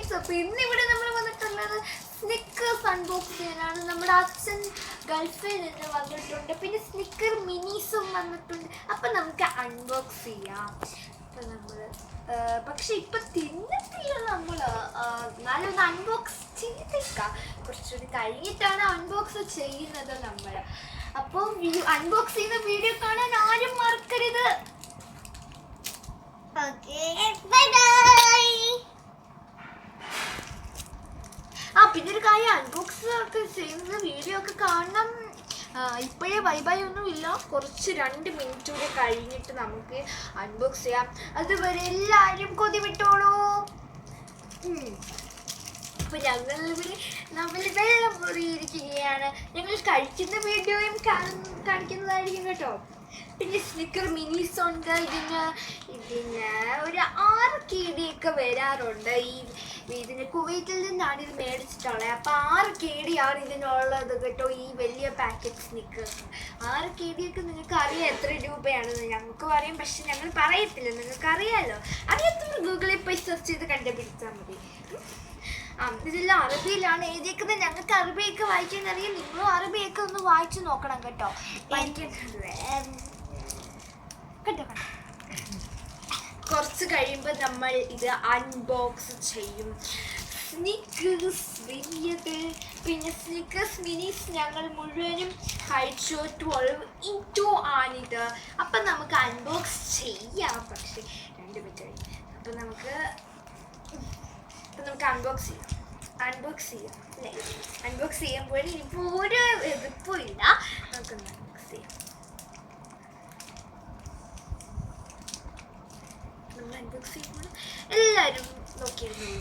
Guys, അപ്പോൾ ഇന്നിവിടെ നമ്മൾ വന്നിട്ടുള്ളത് സ്നിക്കേഴ്സ് അൺബോക്സ് ചെയ്യാനാണ്. നമ്മുടെ അച്ഛൻ ഗൾഫിൽ നിന്ന് വന്നിട്ടുണ്ട്, പിന്നെ സ്നിക്കർ മിനീസും വന്നിട്ടുണ്ട്. അപ്പം നമുക്ക് അൺബോക്സ് ചെയ്യാം. അപ്പം നമ്മൾ പക്ഷെ ഇപ്പം തിന്നിട്ടില്ല നമ്മൾ, എന്നാലും ഒന്ന് അൺബോക്സ് ചെയ്തേക്കാം. കുറച്ചുകൂടി കഴിഞ്ഞിട്ടാണ് അൺബോക്സ് ചെയ്യുന്നത് നമ്മൾ. അപ്പോൾ അൺബോക്സ് ചെയ്യുന്ന വീഡിയോ കാണാൻ ആരും മറക്കരുത്. പിന്നെ ഒരു കാര്യം, അൺബോക്സ് ഒക്കെ ചെയ്യുന്ന വീഡിയോ ഒക്കെ കാണണം. ഇപ്പോഴേ ബൈ ഒന്നും ഇല്ല, കുറച്ച് 2 മിനിറ്റ് കൂടെ കഴിഞ്ഞിട്ട് നമുക്ക് അൺബോക്സ് ചെയ്യാം. അതുവരെ എല്ലാവരും കൊതി വിട്ടോളൂ. അപ്പൊ ഞങ്ങളിവിടെ നമ്മൾ വെള്ളം മുറിയിരിക്കുകയാണ്. ഞങ്ങൾ കഴിക്കുന്ന വീഡിയോയും കാണിക്കുന്നതായിരിക്കും കേട്ടോ. പിന്നെ സ്നിക്കർ മിനീസ് ഉണ്ട്. ഇതിന് ഒരു 6 KD വരാറുണ്ട്. ഇതിന് കുവൈറ്റിൽ നിന്നാണ് ഇത് മേടിച്ചിട്ടുള്ളത്. അപ്പോൾ 6 KD ഇതിനുള്ളത് കേട്ടോ. ഈ വലിയ പാക്കറ്റ് സ്നിക്കേഴ്സ് 6 KD നിങ്ങൾക്ക് അറിയാം എത്ര രൂപയാണെന്ന്. ഞങ്ങൾക്ക് അറിയാം, പക്ഷെ ഞങ്ങൾ പറയത്തില്ല. നിങ്ങൾക്ക് അറിയാമല്ലോ. അറിയാത്തവർ ഗൂഗിളിൽ പോയി സെർച്ച് ചെയ്ത് കണ്ടുപിടിച്ചാൽ മതി. ഇതെല്ലാം അറബിയിലാണ് എഴുതിയേക്കുന്നത്. ഞങ്ങൾക്ക് അറബിയൊക്കെ വായിക്കാൻ അറിയാം. നിങ്ങളും അറബിയൊക്കെ ഒന്ന് വായിച്ചു നോക്കണം കേട്ടോ. കുറച്ച് കഴിയുമ്പോൾ നമ്മൾ ഇത് അൺബോക്സ് ചെയ്യും. സ്നിക്കേഴ്സ് വലിയത്, പിന്നെ സ്നിക്കേഴ്സ് മിനീസ് ഞങ്ങൾ മുഴുവനും കഴിച്ചു. 12 ആണിത്. അപ്പം നമുക്ക് അൺബോക്സ് ചെയ്യാം. പക്ഷേ 2 മിനിറ്റ് കഴിഞ്ഞു. അപ്പം നമുക്ക് അൺബോക്സ് ചെയ്യാം അല്ലേ? അൺബോക്സ് ചെയ്യുമ്പോൾ ഇനിയിപ്പോൾ ഒരു എതിർപ്പും ഇല്ല. നമുക്കൊന്ന് അൺബോക്സ് ചെയ്യാം. നമ്മൾ അൺബോക്സ് ചെയ്യുമ്പോൾ എല്ലാവരും നോക്കിയിരുന്നു.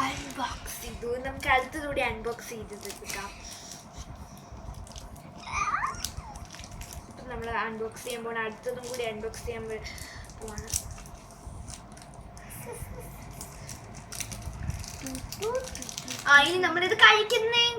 അൺബോക്സ് ചെയ്തു. നമുക്ക് അടുത്തതൂടെ അൺബോക്സ് ചെയ്ത് എടുക്കാം. ഇപ്പം നമ്മൾ അൺബോക്സ് ചെയ്യുമ്പോൾ അടുത്തതും കൂടി അൺബോക്സ് ചെയ്യാൻ പോവാണ്. ഇനി നമ്മളിത് കഴിക്കുന്നേം